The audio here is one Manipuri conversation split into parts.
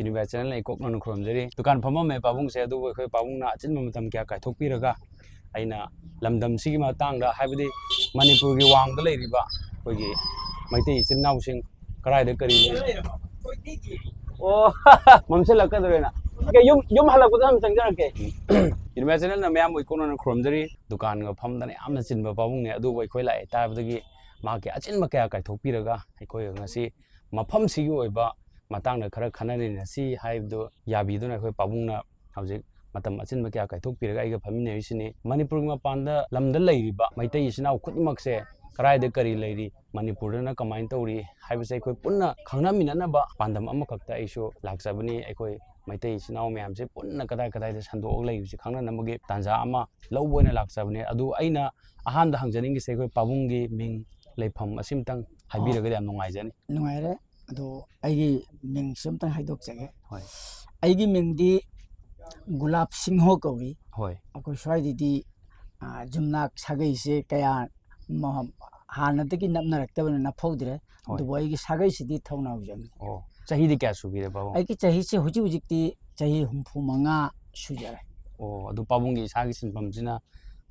यूनिवर्स चैनल एक कोकन खुरमजरी दुकान फम में पाबुंग से अदु अखोय पाबुंग ना अचिन मतम क्या कायथोकपिरगा अइना लमदम सिगी मातांगदा हाइबदि मणिपुर की वांग द लेरिबा अखोयगी मैते इचिन नाउसिंग करायदा करी ओ ममसे लकदरेना के युम हलकदा हम चंगरके यूनिवर्स चैनल ना मैम कोकन खुरमजरी दुकान ग फमदने यामना चिनबा पाबुंग ने अदु अखोय लाए ताबदगी माके अचिन क्या कायथोकपिरगा अखोय ngasi मफम सिगी ओइबा matang khara khanani na si haibdo yabiduna khoi pabungna hauji matam achin ma kya kaithok piraga iga phamine isini manipur ma panda lamda leiriba maitai isina khutmak se karai de kari leiri manipur na kamain tawri haibse khoi punna khangna minana ba pandam ama kakta isu lakjabani khoi maitai isina myam se punna kadai kadai de sandok leibsi khangna namagi tanja ama lowboina lakjabani adu aina ahan da hangjaning gi se khoi pabunggi ming leifam asimtang haibiraga yam nungaijani nungaire अदो आइगी मिंग समतंग हाइदोक जगे होय आइगी मिंगदी गुलाब सिंह हो कौरी होय अको स्वाइदी जुमनाक सागै से कया हानदगी नमनरक्तबन नफौद्रे दुबो आइगी सागै सिदी थौना उजम ओ चाही दि क्या सुबिरे बाबू आइगी चाही से हुजि हुजिक्ति चाही हुमफु मंगा सुजरे ओ अदु पाबुंगी सागी सिनफमजिना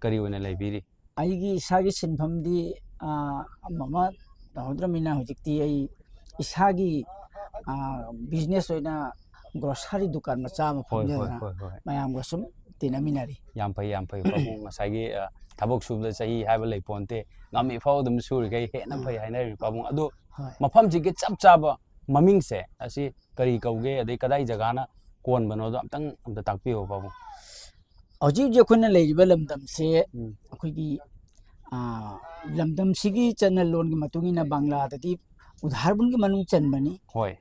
करी ओइना लेबिरी आइगी सागी सिनफमदी ममा दौद्रमिना हुजिक्ति आई इसागी बिजनेस होइना ग्रोसरी दुकान मचा म फमदेना मयाम गसुम तिनामिनारी याम फै पाबुं मसागी थबक सुबदा चाही हाइबा लेपोनते गामी फाउदम सुरि गई हेना फै हाइनारि पाबुं अदु मफम जिगे चप चाबा ममिंग से असि करी कौगे अदे कदाई जगाना कोन बनोदो अमता ताकपियो पाबुं अजि जखोना लेरिबा लमदम से अखोगी लमदम सिगी चैनल लोन की मतुंगिना बांग्ला ददी उदाहरण की मनु चनबनी होय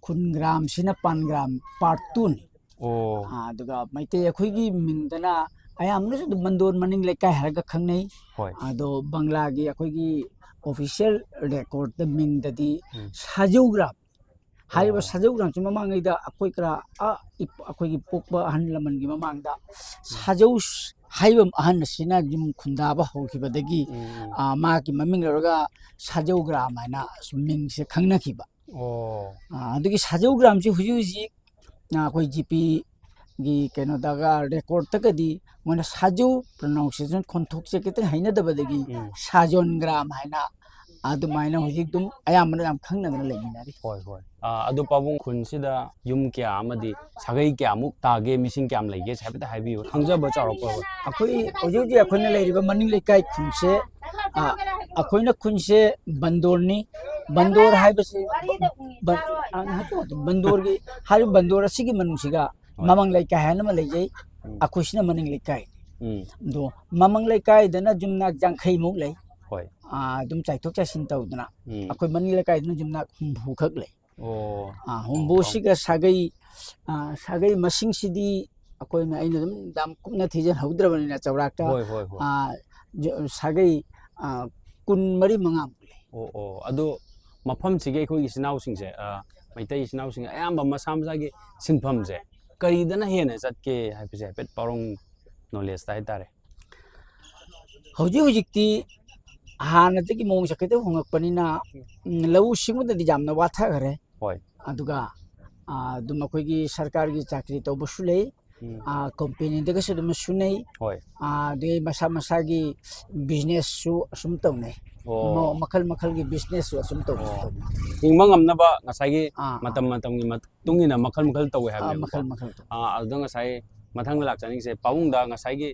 खुन ग्राम सिना 5 ग्राम पार्ट 2 ओ दुगा मैते अखोगी मिंगदना आयामनसु बंदोर मनिंग लेका हरगा खंगनै होय आदो बांग्ला की अखोगी ऑफिशियल रिकॉर्ड द मिंगददी 60 ग्राम हाइबा 60 ग्राम चुमा मांगैदा अखोई करा अखोगी पोकबा अहन लमन की ममांगदा 60 हाइबा अहन सिना जुम खुंदाबा होखिबदगी मा की ममिंग लरगा 60 ग्राम हैना मिंग से खंगनखिबा ओ अदगी 60 ग्राम से हुजी कोई जीपी गी केनो दागा रिकॉर्ड तकदी मोना 60 प्रोनाउंसिएशन खोनथोकसे केते हैनदबदगी 60 ग्राम हैना अदु माइना हुजी तुम अयामन याम खंगनदना लेगिनारी होय होय अदु पाबुं खुनसिदा युम क्या अमदी सागै क्या मुक तागे मिसिंग क्या लेगे साबता हाइबियो खंगजबा चारोपो अखोई ओजोजी अखोइना लेरिबा मनिंग लेकाय खुनसे अखोइना खुनसे बंदोरनी बंदोर हाइबसे बंदोर की हारि बंदोर असिगी मनुसिगा ममंग लेकाय हैनमा लेजै अखोइसिना मनिंग लेकाय दो ममंग लेकाय दना जुमनाक जांखै मुक लै होय दुम चाइथोक चासिन तौदना अखोइ मनिंग लेकाय दना जुमनाक हुंभु खक लै ओ हुंभु सिगा सागै मसिंग सिदी अखोइना आइना दम दाम कुमना थिजन हौद्रबनिना चौराक्ता होय होय होय सागै कुन मरी मंगा ओ अदो मफम सिगे खोगी सिनाउ सिंगसे मैतै सिनाउ सिंग अयाम मसा मसागी सिनफम से करीदना हेने चटके हाइपसे पेट पारोंग नॉलेज ताइ तारे हौजी हुजिक्ति हानतकी मोंग सकेते होंगकपनिना लौ सिंगददि जामना वाथा खरे होय अदुगा दुम अखोगी सरकार की चाकरी तौबसु लै कंपनी दगसु दुम सुनै होय दे मसा मसा की बिजनेस सु असुम तौनै मखल मखल की बिजनेस सु असुम तौ हिंगमा ngamnaba ngasai matam matamgi matungina makhal makhal tawe ha मखल मखल adang ngasai mathang lak chaning se paungda ngasai gi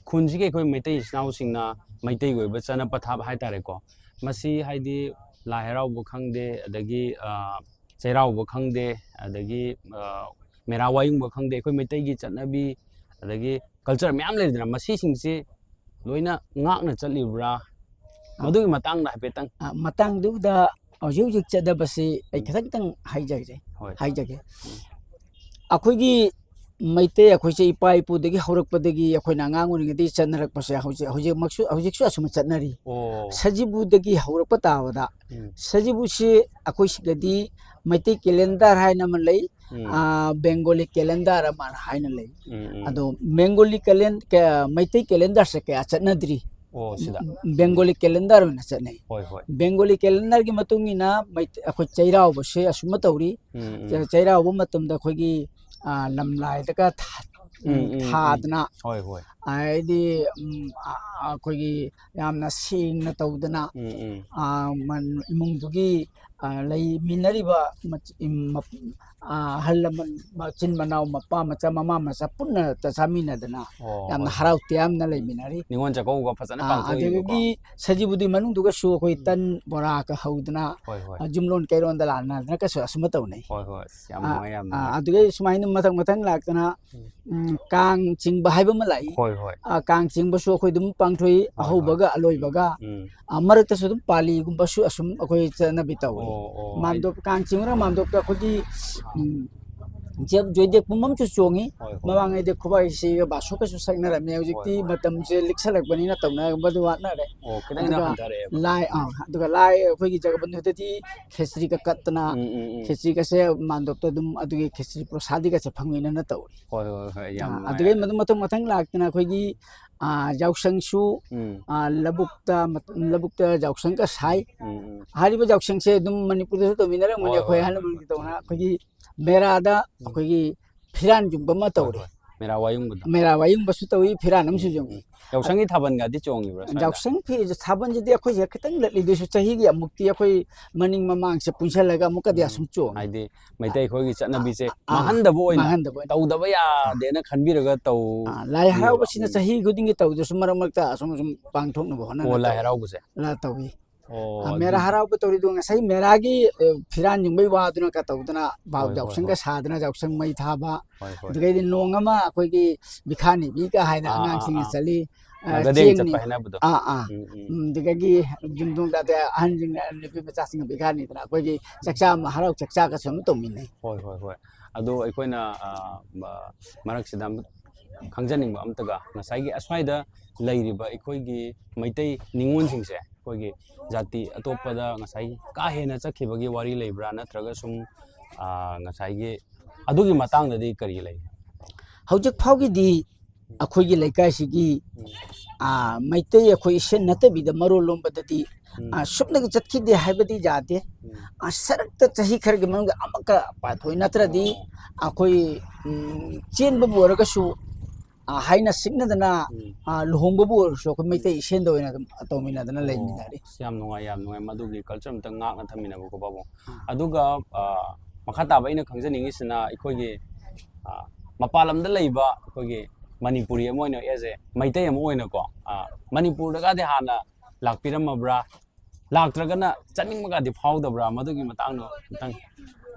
khunji ge khoi meitai snau singna meitai goi ba chana pathab hai tare ko masi haidi la herau bu khangde adagi chairau bu khangde adagi mera wayung bu khangde khoi meitai gi chanabi adagi culture myam le dina masi singsi loina ngakna chalibra मधुगी Matang ना पेतंग मतंग दुदा अजु जिक चदबसे आई खतंग हाइजागे हाइजागे अखोगी मैते अखोइसे इपा इपुदगी हौरकपदगी अखोइना nganguringedi चनरकपसे हौजिकसु असुम चनरी सजिबुदगी हौरकप तावदा सजिबुसे अखोइसिगदी मैते कैलेंडर हाइना मन लै बेंगोली कैलेंडर मन हाइना लै अदो बेंगोली कैलेंडर मैते कैलेंडर से क्या चनद्री ꯑꯣ ꯁꯤꯗ ꯕꯦꯡꯒꯣꯂꯤ ꯀꯦꯂꯦꯟꯗꯔ ꯑꯣꯏꯅ ꯆꯠꯅꯩ ꯍꯣꯏ ꯍꯣꯏ ꯕꯦꯡꯒꯣꯂꯤ ꯀꯦꯂꯦꯟꯗꯔꯒꯤ ꯃꯇꯨꯡ ꯏꯟꯅ ꯑꯩꯈꯣꯏ ꯆꯩꯔꯥꯎꯕꯁꯦ ꯑꯁꯨꯝꯅ ꯇꯧꯔꯤ ꯆꯩꯔꯥꯎꯕ ꯃꯇꯝꯗ ꯑꯩꯈꯣꯏꯒꯤ ꯂꯝꯂꯥꯏꯗꯒ ꯊꯥꯗꯅ ꯍꯣꯏ ꯍꯣꯏ ꯍꯥꯏꯗꯤ ꯑꯩꯈꯣꯏꯒꯤ ꯌꯥꯝꯅ ꯁꯦꯡꯅ ꯇꯧꯗꯅ ꯏꯃꯨꯡꯗꯨꯒꯤ ꯂꯩꯃꯤꯟꯅꯔꯤꯕ ꯑꯍꯜ ꯂꯃꯟ ꯃꯆꯤꯟ ꯃꯅꯥꯎ ꯃꯄꯥ ꯃꯆꯥ ꯃꯃꯥ ꯃꯆꯥ ꯄꯨꯟꯅ ꯆꯥꯃꯤꯟꯅꯗꯅ ꯌꯥꯝꯅ ꯍꯔꯥꯎ ꯇꯌꯥꯝꯅ ꯂꯩꯃꯤꯟꯅꯔꯤ ꯅꯤꯉꯣꯜ ꯆꯥꯛꯀꯧꯕ ꯐꯖꯅ ꯄꯥꯡꯊꯣꯛꯏꯕꯀꯣ ꯑꯗꯒꯤ ꯁꯖꯤꯕꯨꯗꯤ ꯃꯅꯨꯡꯗꯨꯒꯁꯨ ꯑꯩꯈꯣꯏ ꯇꯟ ꯕꯣꯔꯥꯒ ꯍꯧꯗꯅ ꯍꯣꯏ ꯍꯣꯏ ꯌꯨꯝꯂꯣꯟ ꯀꯩꯔꯣꯟꯗ ꯂꯥꯟꯅꯗꯅ ꯀꯩꯁꯨ ꯑꯁꯨꯝꯕ ꯇꯧꯅꯩ ꯍꯣꯏ ꯍꯣꯏ ꯌꯥꯝ ꯅꯨꯡꯉꯥꯏ ꯌꯥꯝ ꯅꯨꯡꯉꯥꯏ ꯑꯗꯨꯒꯤ ꯁꯨꯃꯥꯏꯅ ꯃꯊꯪ ꯃꯊꯪ ꯂꯥꯛꯇꯅ ꯀꯥꯡ ꯆꯤꯡꯕ ꯍꯥꯏꯕ ꯑꯃ ꯂꯥꯛꯏ ꯍꯣꯏ ꯍꯣꯏ ꯀꯥꯡ ꯆꯤꯡꯕꯁꯨ ꯑꯩꯈꯣꯏ ꯑꯗꯨꯝ ꯄꯥꯡꯊꯣꯛꯏ ꯍꯣꯏ ꯍꯣꯏ ꯑꯍꯧꯕꯒ ꯑꯂꯣꯏꯕꯒ ꯃꯔꯛꯇꯁꯨ ꯑꯗꯨꯝ ꯄꯥꯂꯤꯒꯨꯝꯕꯁꯨ ꯑꯁꯨꯝ ꯑꯩꯈꯣꯏ ꯆꯠꯅꯕꯤ ꯇꯧꯏ ꯑꯣ ꯑꯣ ꯃꯥꯝꯗꯣꯞ ꯀꯥꯡ ꯆꯤꯡꯕꯅ ꯃꯥꯝꯗꯣꯞꯇ ꯑꯩꯈꯣꯏꯒꯤ ꯖꯣꯏꯗꯦꯛ ꯄꯨꯝꯕꯝꯁꯨ ꯆꯣꯡꯉꯤ ꯍꯣꯏ ꯍꯣꯏ ꯃꯃꯥꯡꯉꯩꯗꯤ ꯈꯨꯕꯥꯏꯁꯤꯒ ꯕꯥꯁꯣꯛꯀꯁꯨ ꯁꯛꯅꯔꯝꯃꯦ ꯍꯣꯏ ꯍꯧꯖꯤꯛꯇꯤ ꯍꯣꯏ ꯃꯇꯝꯁꯦ ꯂꯤꯛꯁꯜꯂꯛꯄꯅꯤꯅ ꯇꯧꯅꯕꯗꯨ ꯋꯥꯠꯅꯔꯦ ꯑꯣ ꯈꯤꯇꯪ ꯑꯗꯨꯒ ꯍꯟꯊꯔꯛꯑꯦꯕ ꯂꯥꯏ ꯑꯗꯨꯒ ꯂꯥꯏ ꯑꯩꯈꯣꯏꯒꯤ ꯖꯒꯕꯟꯙꯨꯗꯗꯤ ꯈꯦꯆ꯭ꯔꯤꯒ ꯀꯠꯇꯅ ꯈꯦꯆ꯭ꯔꯤꯒꯁꯦ ꯃꯥꯟꯗꯣꯞꯇ ꯑꯗꯨꯝ ꯑꯗꯨꯒꯤ ꯈꯦꯆ꯭ꯔꯤ ꯄ꯭ꯔꯁꯥꯗꯤꯒꯁꯦ ꯐꯪꯃꯤꯟꯅꯅ ꯇꯧꯔꯤ ꯍꯣꯏ ꯍꯣꯏ ꯍꯣꯏ ꯌꯥꯝ ꯅꯨꯡꯉꯥꯏ ꯑꯗꯨꯗꯩ ꯃꯊꯪ ꯃꯊꯪ ꯂꯥꯛꯇꯅ ꯑꯩꯈꯣꯏꯒꯤ ꯌꯥꯎꯁꯪꯁꯨ ꯂꯧꯕꯨꯛꯇ ꯌꯥꯎꯁꯪꯒ ꯁꯥꯏ ꯍꯥꯏꯔꯤꯕ ꯌꯥꯎꯁꯪꯁꯦ ꯑꯗꯨꯝ ꯃꯅꯤꯄꯨꯔꯗꯁꯨ ꯇꯧꯃꯤꯟꯅꯔꯝꯒꯅꯤ ꯍꯣꯏ ꯑꯩꯈꯣꯏ ꯍꯣꯏ ꯑꯍꯜ ꯂꯃꯟꯒꯤ ꯇꯧꯅ ꯑꯩꯈꯣꯏꯒꯤ ꯃꯦꯔꯥꯗ ꯑꯩꯈꯣꯏꯒꯤ ꯐꯤꯔꯥꯟ ꯌꯨꯡꯕ ꯑꯃ ꯍꯣꯏ ꯇꯧꯔꯤ ꯍꯣꯏ ꯃꯦꯔꯥ ꯋꯥꯌꯨꯡꯕꯗꯣ ꯃꯦꯔꯥ ꯋꯥꯌꯨꯡꯕꯁꯨ ꯇꯧꯏ ꯐꯤꯔꯥꯟ ꯑꯃꯁꯨ ꯌꯨꯡꯉꯤ ꯌꯥꯎꯁꯪꯒꯤ ꯊꯥꯕꯜꯒꯗꯤ ꯆꯣꯡꯉꯤꯕ꯭ꯔꯥ ꯁ꯭ꯋꯥꯏꯗ ꯌꯥꯎꯁꯪ ꯐꯤ ꯊꯥꯕꯜꯁꯤꯗꯤ ꯑꯩꯈꯣꯏꯁꯦ ꯈꯤꯇꯪ ꯂꯠꯂꯤꯗꯨꯁꯨ ꯆꯍꯤꯒꯤ ꯑꯃꯨꯛꯇꯤ ꯑꯩꯈꯣꯏ ꯃꯅꯤꯡ ꯃꯃꯥꯡꯁꯦ ꯄꯨꯟꯁꯤꯜꯂꯒ ꯑꯃꯨꯛꯀꯗꯤ ꯑꯁꯨꯝ ꯆꯣꯡꯉꯤ ꯍꯥꯏꯗꯤ ꯃꯩꯇꯩ ꯑꯩꯈꯣꯏꯒꯤ ꯆꯠꯅꯕꯤꯁꯦ ꯃꯥꯡꯍꯟꯗꯕ ꯑꯣꯏꯅ ꯃꯥꯡꯍꯟꯗꯕ ꯑꯣꯏꯅ ꯇꯧꯗꯕ ꯌꯥꯗꯦꯅ ꯈꯟꯕꯤꯔꯒ ꯂꯥꯏ ꯇꯧꯕꯤꯔꯕ ꯍꯔꯥꯎꯕꯁꯤꯅ ꯆꯍꯤ ꯈꯨꯗꯤꯡꯒꯤ ꯇꯧꯗ꯭ꯔꯁꯨ ꯃꯔꯛ ꯃꯔꯛꯇ ꯑꯁꯨꯝ ꯄꯥꯡꯊꯣꯛꯅꯕ ꯑꯣ ꯍꯣꯠꯅꯅ ꯂꯥꯏ ꯇꯧꯏ ꯍꯔꯥꯎꯕꯁꯦ ꯇꯧꯏ ꯑꯣ ꯃꯦꯔꯥ ꯑꯗꯨꯗꯤ ꯍꯔꯥꯎꯕ ꯇꯧꯔꯤꯗꯣ ꯉꯁꯥꯏ ꯃꯦꯔꯥꯒꯤ ꯐꯤꯔꯥꯟ ꯌꯨꯡꯕꯩ ꯋꯥꯗꯨꯅ ꯇꯧꯗꯅ ꯍꯣꯏ ꯍꯣꯏ ꯌꯥꯎꯁꯪꯒ ꯍꯣꯏ ꯁꯥꯗꯅ ꯌꯥꯎꯁꯪ ꯃꯩ ꯊꯥꯕ ꯍꯣꯏ ꯍꯣꯏ ꯑꯗꯨꯗꯩꯗꯤ ꯅꯣꯡ ꯑꯃ ꯑꯩꯈꯣꯏꯒꯤ ꯕꯤꯈꯥꯅꯤꯕꯤꯒ ꯍꯥꯏꯅ ꯑꯥ ꯑꯉꯥꯡꯁꯤꯡꯅ ꯑꯥ ꯆꯠꯂꯤ ꯒꯗꯦꯡ ꯆꯦꯡꯅꯤ ꯆꯠꯄ ꯍꯥꯏꯅꯕꯗꯣ ꯑꯗꯨꯗꯒꯤ ꯌꯨꯝꯊꯣꯡꯗ ꯑꯍꯟꯁꯤꯡꯅ ꯅꯨꯄꯤ ꯃꯆꯥꯁꯤꯡꯅ ꯕꯤꯈꯥꯅꯤꯗꯅ ꯑꯩꯈꯣꯏꯒꯤ ꯆꯥꯛꯆꯥ ꯍꯔꯥꯎ ꯆꯥꯛꯆꯥꯒꯁꯨ ꯑꯗꯨꯝ ꯇꯧꯃꯤꯟꯅꯩ ꯍꯣꯏ ꯍꯣꯏ ꯍꯣꯏ ꯑꯗꯣ ꯑꯩꯈꯣꯏꯅ ꯃꯔꯛꯁꯤꯗ ꯈꯪꯖꯅꯤꯡꯕ ꯑꯝꯇꯒ ꯉꯁꯥꯏꯒꯤ ꯑꯁ꯭ꯋꯥꯏꯗ ꯂꯩꯔꯤꯕ ꯑꯩꯈꯣꯏꯒꯤ ꯃꯩꯇꯩ ꯅꯤꯉꯣꯜꯁꯤꯡꯁꯦ ꯑꯩꯈꯣꯏꯒꯤ ꯖꯥꯇꯤ ꯑꯇꯣꯞꯄꯗ ꯉꯁꯥꯏꯒꯤ ꯀꯥ ꯍꯦꯟꯅ ꯆꯠꯈꯤꯕꯒꯤ ꯋꯥꯔꯤ ꯂꯩꯕ꯭ꯔꯥ ꯅꯠꯇ꯭ꯔꯒ ꯁꯨꯝ ꯉꯁꯥꯏꯒꯤ ꯑꯗꯨꯒꯤ ꯃꯇꯥꯡꯗꯗꯤ ꯀꯔꯤ ꯂꯩ ꯍꯧꯖꯤꯛ ꯐꯥꯎꯒꯤꯗꯤ ꯑꯩꯈꯣꯏꯒꯤ ꯂꯩꯀꯥꯏꯁꯤꯒꯤ ꯃꯩꯇꯩ ꯑꯩꯈꯣꯏ ꯏꯁꯦꯟ ꯅꯠꯇꯕꯤꯗ ꯃꯔꯣꯜ ꯂꯣꯟꯕꯗꯗꯤ ꯁꯨꯞꯅꯒꯤ ꯆꯠꯈꯤꯗꯦ ꯍꯥꯏꯕꯗꯤ ꯌꯥꯗꯦ ꯁꯔꯛꯇ ꯆꯍꯤ ꯈꯔꯒꯤ ꯃꯅꯨꯡꯗ ꯑꯃꯛꯀ ꯄꯥꯊꯣꯛꯏ ꯅꯠꯇ꯭ꯔꯗꯤ ꯑꯩꯈꯣꯏ ꯆꯦꯟꯕꯕꯨ ꯑꯣꯏꯔꯒꯁꯨ ꯍꯥꯏꯅ ꯁꯤꯡꯅꯗꯅ ꯂꯨꯍꯣꯡꯕꯕꯨ ꯑꯣꯏꯔꯁꯨ ꯑꯩꯈꯣꯏ ꯃꯩꯇꯩ ꯏꯁꯦꯟꯗ ꯑꯣꯏꯅ ꯑꯗꯨꯝ ꯇꯧꯃꯤꯟꯅꯗꯅ ꯂꯩꯃꯤꯟꯅꯔꯤ ꯌꯥꯝ ꯅꯨꯡꯉꯥꯏ ꯃꯗꯨꯒꯤ ꯀꯜꯆꯔ ꯑꯝꯇ ꯉꯥꯛꯅ ꯊꯝꯃꯤꯟꯅꯕꯀꯣ ꯄꯥꯕꯨꯡ ꯑꯗꯨꯒ ꯃꯈꯥ ꯇꯥꯕ ꯑꯩꯅ ꯈꯪꯖꯅꯤꯡꯉꯤꯁꯤꯅ ꯑꯩꯈꯣꯏꯒꯤ ꯃꯄꯥꯟ ꯂꯝꯗ ꯂꯩꯕ ꯑꯩꯈꯣꯏꯒꯤ ꯃꯅꯤꯄꯨꯔꯤ ꯑꯃ ꯑꯣꯏꯅ ꯑꯦꯖ ꯑꯦ ꯃꯩꯇꯩ ꯑꯃ ꯑꯣꯏꯅꯀꯣ ꯃꯅꯤꯄꯨꯔꯗꯒꯗꯤ ꯍꯥꯟꯅ ꯂꯥꯛꯄꯤꯔꯝꯃꯕ꯭ꯔꯥ ꯂꯥꯛꯇ꯭ꯔꯒꯅ ꯆꯠꯅꯤꯡꯕꯒꯗꯤ ꯐꯥꯎꯗꯕ꯭ꯔꯥ ꯃꯗꯨꯒꯤ ꯃꯇꯥꯡꯗꯣ ꯈꯤꯇꯪ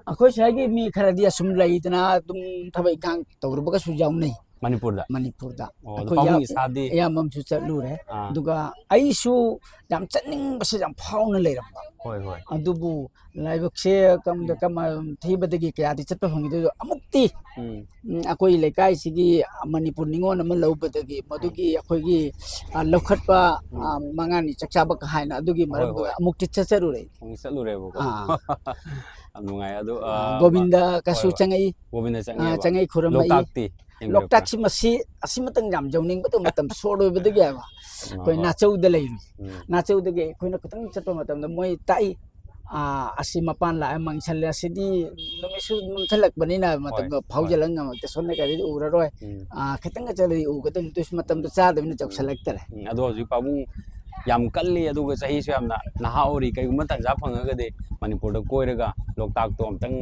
ꯑꯩꯈꯣꯏ ꯁ꯭ꯋꯥꯏꯒꯤ ꯃꯤ ꯈꯔꯗꯤ ꯑꯁꯨꯝ ꯂꯩꯗꯅ ꯑꯗꯨꯝ ꯊꯕꯛ ꯏꯪꯈꯥꯡ ꯇꯧꯔꯨꯕꯒꯁꯨ ꯌꯥꯎꯅꯩ ꯃꯅꯤꯄꯨꯔꯗ ꯑꯣ ꯑꯗꯣ ꯑꯩꯈꯣꯏ ꯄꯥꯕꯨꯡ ꯏꯁꯥꯗꯤ ꯑꯌꯥꯝꯕ ꯑꯃꯁꯨ ꯆꯠꯂꯨꯔꯦ ꯑꯥ ꯑꯗꯨꯒ ꯑꯩꯁꯨ ꯌꯥꯝ ꯆꯠꯅꯤꯡꯕꯁꯦ ꯌꯥꯝ ꯐꯥꯎꯅ ꯂꯩꯔꯝꯕ ꯍꯣꯏ ꯍꯣꯏ ꯑꯗꯨꯕꯨ ꯂꯥꯏꯕꯛꯁꯦ ꯊꯤꯕꯗꯒꯤ ꯀꯌꯥꯗꯤ ꯆꯠꯄ ꯐꯪꯈꯤꯗꯣꯏꯗꯣ ꯑꯃꯨꯛꯇꯤ ꯑꯩꯈꯣꯏ ꯂꯩꯀꯥꯏꯁꯤꯒꯤ ꯃꯅꯤꯄꯨꯔ ꯅꯤꯉꯣꯜ ꯑꯃ ꯂꯧꯕꯗꯒꯤ ꯃꯗꯨꯒꯤ ꯑꯩꯈꯣꯏꯒꯤ ꯂꯧꯈꯠꯄ ꯃꯉꯥꯅꯤ ꯆꯥꯛꯆꯥꯕꯛ ꯍꯥꯏꯅ ꯑꯗꯨꯒꯤ ꯍꯣꯏ ꯃꯔꯝꯗꯨ ꯍꯣꯏ ꯑꯃꯨꯛꯇꯤ ꯆꯠꯆꯔꯨꯔꯦ ꯆꯠꯂꯨꯔꯦꯕꯀꯣ ꯌꯥꯝ ꯅꯨꯡꯉꯥꯏ ꯑꯗꯣ ꯒꯣꯕꯤꯟꯗ ꯍꯣꯏ ꯀꯁꯨ ꯍꯣꯏ ꯆꯪꯉꯛꯏ ꯒꯣꯕꯤꯟꯗ ꯆꯪꯉꯦꯕ ꯆꯪꯉꯛꯏ ꯈꯨꯔꯨꯝꯃꯛꯏ ꯂꯣꯛꯇꯥꯛꯇꯤ ꯌꯦꯡꯕꯤꯔꯛꯄ꯭ꯔꯥ ꯂꯣꯛꯇꯥꯛꯁꯤ ꯑꯁꯤꯃꯇꯪ ꯌꯥꯝ ꯌꯧꯅꯤꯡꯕꯗꯣ ꯃꯇꯝ ꯁꯣꯔꯠ ꯑꯣꯏꯕꯗꯒꯤ ꯍꯥꯏꯕ ꯑꯩꯈꯣꯏ ꯍꯣꯏ ꯅꯥꯆꯧꯗ ꯂꯩꯔꯨꯏ ꯅꯥꯆꯧꯗꯒꯤ ꯑꯩꯈꯣꯏꯅ ꯈꯤꯇꯪ ꯆꯠꯄ ꯃꯇꯝꯗ ꯃꯣꯏ ꯇꯥꯛꯏ ꯑꯁꯤ ꯃꯄꯥꯟ ꯂꯥꯛꯑꯦ ꯃꯥꯡꯁꯜꯂꯦ ꯑꯁꯤꯗꯤ ꯅꯨꯃꯤꯠꯁꯨ ꯃꯨꯟꯊꯠꯂꯛꯄꯅꯤꯅ ꯍꯣꯏ ꯃꯇꯝꯗꯣ ꯍꯣꯏ ꯐꯥꯎꯖꯤꯜꯂꯒ ꯉꯝꯃꯛꯇꯦ ꯁꯣꯝ ꯅꯥꯀꯟꯗꯗꯤ ꯎꯔꯔꯣꯏ ꯈꯤꯇꯪꯒ ꯆꯠꯂꯗꯤ ꯎꯒꯗꯕꯅꯤ ꯑꯗꯨꯁꯨ ꯃꯇꯝꯗꯣ ꯆꯥꯗꯕꯅꯤꯅ ꯌꯧꯁꯜꯂꯛꯇꯔꯦ ꯑꯗꯣ ꯍꯧꯖꯤꯛ ꯄꯥꯕꯨꯡ ꯌꯥꯝ ꯀꯜꯂꯤ ꯑꯗꯨꯒ ꯆꯍꯤꯁꯨ ꯌꯥꯝꯅ ꯅꯍꯥ ꯑꯣꯏꯔꯤ ꯀꯩꯒꯨꯝꯕ ꯇꯟꯖꯥ ꯐꯪꯉꯒꯗꯤ ꯃꯅꯤꯄꯨꯔꯗ ꯀꯣꯏꯔꯒ ꯂꯣꯛꯇꯥꯛꯇꯣ ꯑꯝꯇꯪ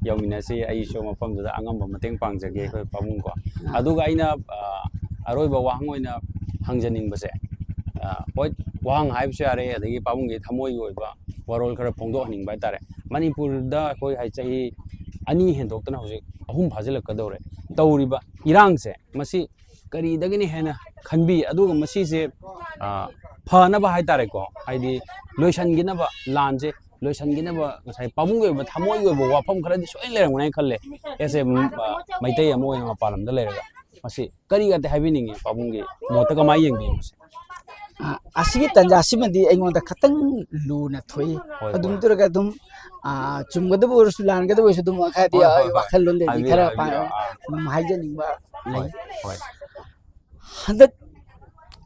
ꯌꯧꯃꯤꯟꯅꯁꯤ ꯑꯩꯁꯨ ꯃꯐꯝꯗꯨꯗ ꯑꯉꯝꯕ ꯃꯇꯦꯡ ꯄꯥꯡꯖꯒꯦ ꯑꯩꯈꯣꯏ ꯄꯥꯕꯨꯡꯀꯣ ꯑꯗꯨꯒ ꯑꯩꯅ ꯑꯔꯣꯏꯕ ꯋꯥꯍꯪ ꯑꯣꯏꯅ ꯍꯪꯖꯅꯤꯡꯕꯁꯦ ꯍꯣꯏ ꯋꯥꯍꯪ ꯍꯥꯏꯕꯁꯨ ꯌꯥꯔꯦ ꯑꯗꯒꯤ ꯄꯥꯕꯨꯡꯒꯤ ꯊꯃꯣꯏꯒꯤ ꯑꯣꯏꯕ ꯋꯥꯔꯣꯜ ꯈꯔ ꯐꯣꯡꯗꯣꯛꯍꯟꯅꯤꯡꯕ ꯍꯥꯏꯇꯥꯔꯦ ꯃꯅꯤꯄꯨꯔꯗ ꯑꯩꯈꯣꯏ ꯆꯍꯤ 2 ꯍꯦꯟꯗꯣꯛꯇꯅ ꯍꯧꯖꯤꯛ 3 ꯐꯥꯖꯤꯜꯂꯛꯀꯗꯧꯔꯦ ꯇꯧꯔꯤꯕ ꯏꯔꯥꯡꯁꯦ ꯃꯁꯤ ꯀꯔꯤꯗꯒꯤꯅ ꯍꯦꯟꯅ ꯈꯟꯕꯤ ꯑꯗꯨꯒ ꯃꯁꯤꯁꯦ ꯐꯅꯕ ꯍꯥꯏꯇꯥꯔꯦꯀꯣ ꯍꯥꯏꯗꯤ ꯂꯣꯏꯁꯤꯟꯈꯤꯅꯕ ꯂꯥꯟꯁꯦ ꯂꯣꯏꯁꯤꯟꯈꯤꯅꯕ ꯉꯁꯥꯏ ꯄꯥꯕꯨꯡꯒꯤ ꯑꯣꯏꯕ ꯊꯃꯣꯏꯒꯤ ꯑꯣꯏꯕ ꯋꯥꯐꯝ ꯈꯔꯗꯤ ꯁꯣꯏꯅ ꯂꯩꯔꯝꯒꯅꯤ ꯈꯜꯂꯦ ꯑꯦꯁ ꯃꯩꯇꯩ ꯑꯃ ꯑꯣꯏꯅ ꯃꯄꯥꯟ ꯂꯝꯗ ꯂꯩꯔꯒ ꯃꯁꯤ ꯀꯔꯤꯒꯗꯤ ꯍꯥꯏꯕꯤꯅꯤꯡꯉꯤ ꯄꯥꯕꯨꯡꯒꯤ ꯃꯣꯠꯇ ꯀꯃꯥꯏꯅ ꯌꯦꯡꯕꯤꯉꯤ ꯃꯁꯤ ꯑꯁꯤꯒꯤ ꯇꯟꯖꯥꯁꯤꯃꯗꯤ ꯑꯩꯉꯣꯟꯗ ꯈꯤꯇꯪ ꯂꯨꯅ ꯊꯣꯛꯏ ꯍꯣꯏ ꯑꯗꯨꯝ ꯍꯣꯏ ꯇꯧꯔꯒ ꯑꯗꯨꯝ ꯆꯨꯝꯒꯗꯕ ꯑꯣꯏꯔꯁꯨ ꯂꯥꯟꯒꯗꯕ ꯑꯣꯏꯔꯁꯨ ꯑꯗꯨꯝ ꯈꯔꯗꯤ ꯍꯣꯏ ꯍꯣꯏ ꯍꯣꯏ ꯋꯥꯈꯜꯂꯣꯟꯗꯗꯤ ꯍꯥꯏꯕꯤꯔꯣ ꯈꯔ ꯍꯥꯏꯕꯤꯔꯣ ꯑꯗꯨꯝ ꯍꯥꯏꯖꯅꯤꯡꯕ ꯂꯩ ꯍꯣꯏ ꯍꯣꯏ ꯍꯟꯗꯛ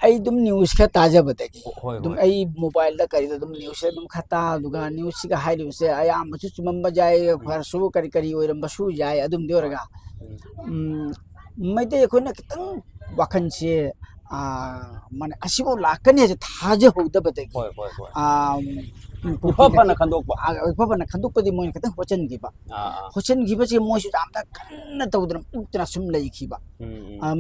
ai dum news kha taja batagi hoi dum hoi ai mobile da kari dum news dum khata duga news ga hairu se ayam chu chumam ba jai farsu kari kari oiram basu jai adum dioraga mai te khona kitang wakhan se mane asibo lakani je thaje hoda batagi hoi hoi hoi ipa fana khandokpa fana khandokpadi moi kitang hochen giba hochen giba se moi su jamda kanna tawdra uktra sum lai khiba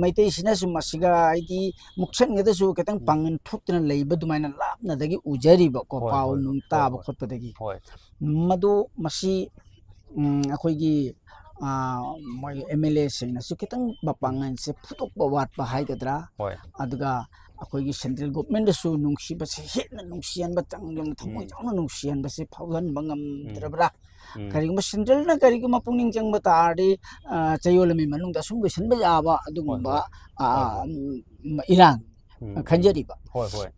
mai te sina sum masiga aidi muksan ngeda su kitang pangan thukna leiba dumaina lapna dagi ujari ba ko paw nung ta ba khotpa dagi madu masi akhoi moi MLA sing su kitang bapangan se phutok ba wat ba hai gadra aduga akhoi central government da su nungsi ba se hena nungsian ba changjam thamoi jawna nungsian ba se phawlan bangam drabra kariguma central na kariguma pungning changba taari chayolami manung da sum besan ba aba adugumba irang khanjari ba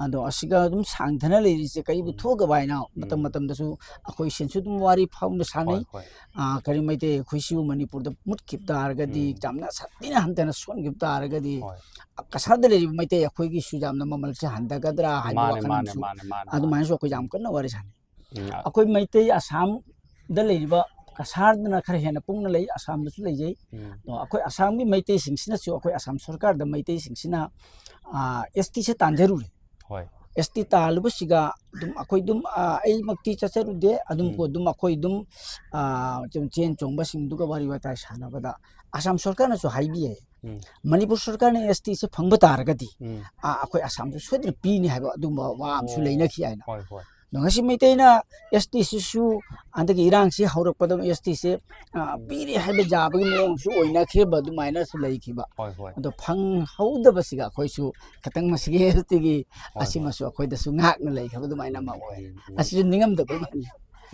ado asiga dum sangthana leiri se kai bu thoga baina matam matam da su akhoi sensu dum wari phawna sanai kari maite khuisiu manipur da mutkip darga di jamna satina hantana son gip darga di kasada leiri maite akhoi gi su jamna mamal se handa gadra haiba khanam su adu mai so ko jam kana wari sani akhoi maite asam da leiri ba kasar na khar hena pungna lei asam da su lei jai to akhoi asam gi maite singsina su akhoi asam sarkar da maite singsina ST se tanjaru ST talubu siga dum akhoi dum ai makti chacharu de adum ko dum akhoi dum chen chongba sing duga wari wata sana bada asam sarkar na su haibi hai manipur sarkar ne ST se phangba targadi akhoi asam su sodna pi ni haiba dum wa am su leina khi aina ngasi meitena ST su andagi irang si haurak padam ST se piri haiba jabagi mong su oina kheba du maina su lei khiba ado phang hauda basiga khoi su katang masigi ST gi asima su khoi da su ngak na lei khaba du maina ma oi asi ningam da ba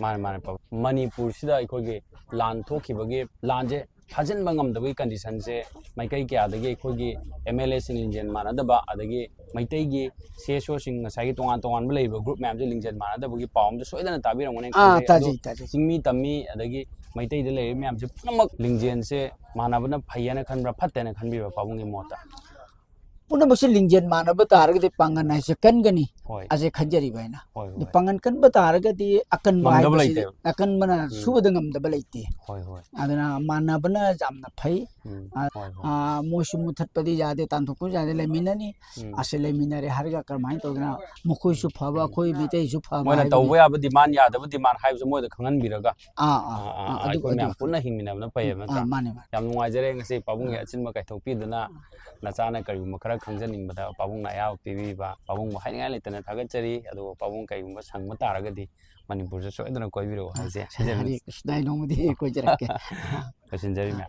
mane mane pa manipur sida ikhoge lan thokibagi lanje phajin bangam da wi condition se maikai kya dagi ikhoge MLA sin injen manadaba adagi maitai gi CSO sing ngasai tongan tongan ba leiba group ma'am je lingjen manada bugi pawm je soidana tabirangone taji singmi tammi adagi maitai de lei ma'am je punamak lingjen se manabana phayana khanbra phattena khanbiba pawungi mota puna basi lingjen manaba targa pangan na se kan gani aje khanjari baina du pangan kan ba targa di akan bai basi akan mana suda ngam da balaiti adana manabana jamna phai mosu muthat padi jade tanthukku jade leminani ase leminare harga karmai todna mukhui su phaba khoi bitei su phaba moina tawba ya demand ya da demand hai su moida khangan biraga adu ko ma'am puna hingmina na pai ma yam nungai jare ngasi pabung ya chinma kai thokpi dana nachana kariguma khara khangjaningba pabung na ya pibi ba pabung ba haingai letana thagatchari adu pabung kaigumba sangma taragadi manipur se soidana koibiro haise hari krishnai nomudi koijarakke kasinjari ma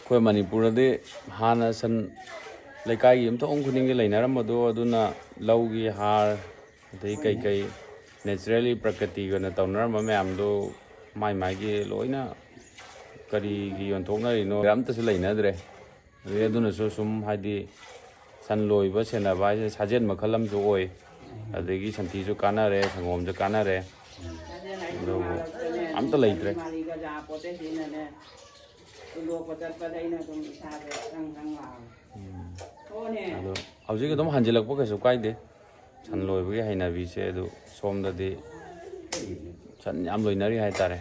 koi manipur de hana san lekai yam to ong khuning le naram do aduna laugi har dei kai kai naturally prakriti gana tawnar ma myam do mai mai gi loina kari gi yon thongna ri no ram ta su leina dre re aduna so sum haidi san loi ba sena ba sajen makhalam jo oi adegi santi jo kana re sangom jo kana re do am ta leidre ado hauji dum hanjilak pa kasu kaide san loi ba haina bi se do som da di san yam loinari hai tare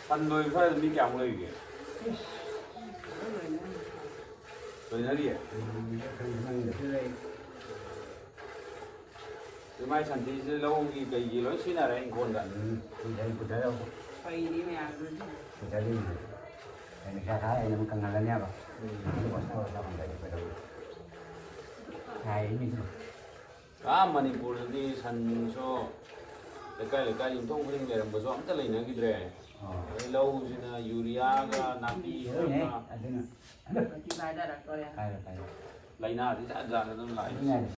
San loi phải mi kẹo loi kìa. Loi nó đi à? Cái mai sản thì sẽ lâu cái gì lối xí nào đấy anh còn gần. Phải đâu? Phải đi mẹ. Phải đi. Anh ra thái anh cần là nha bà. Hai mình. ꯃꯅꯤꯄꯨꯔꯗꯗꯤ ꯁꯟꯁꯨ ꯂꯩꯀꯥꯏ ꯂꯩꯀꯥꯏ ꯌꯨꯝꯊꯣꯡ ꯈꯨꯗꯤꯡ ꯂꯩꯔꯝꯕꯁꯨ ꯑꯝꯇ ꯂꯩꯅꯈꯤꯗ꯭ꯔꯦ ꯑꯗꯩ ꯂꯧꯁꯤꯅ ꯌꯨꯔꯤꯌꯥꯒ ꯅꯥꯄꯤ ꯍꯤꯗꯥꯛꯀ ꯑꯗꯨꯅ ꯂꯥꯏꯅꯥꯗꯤ ꯖꯥꯠ ꯖꯥꯠ ꯑꯗꯨꯝ ꯂꯥꯛꯏ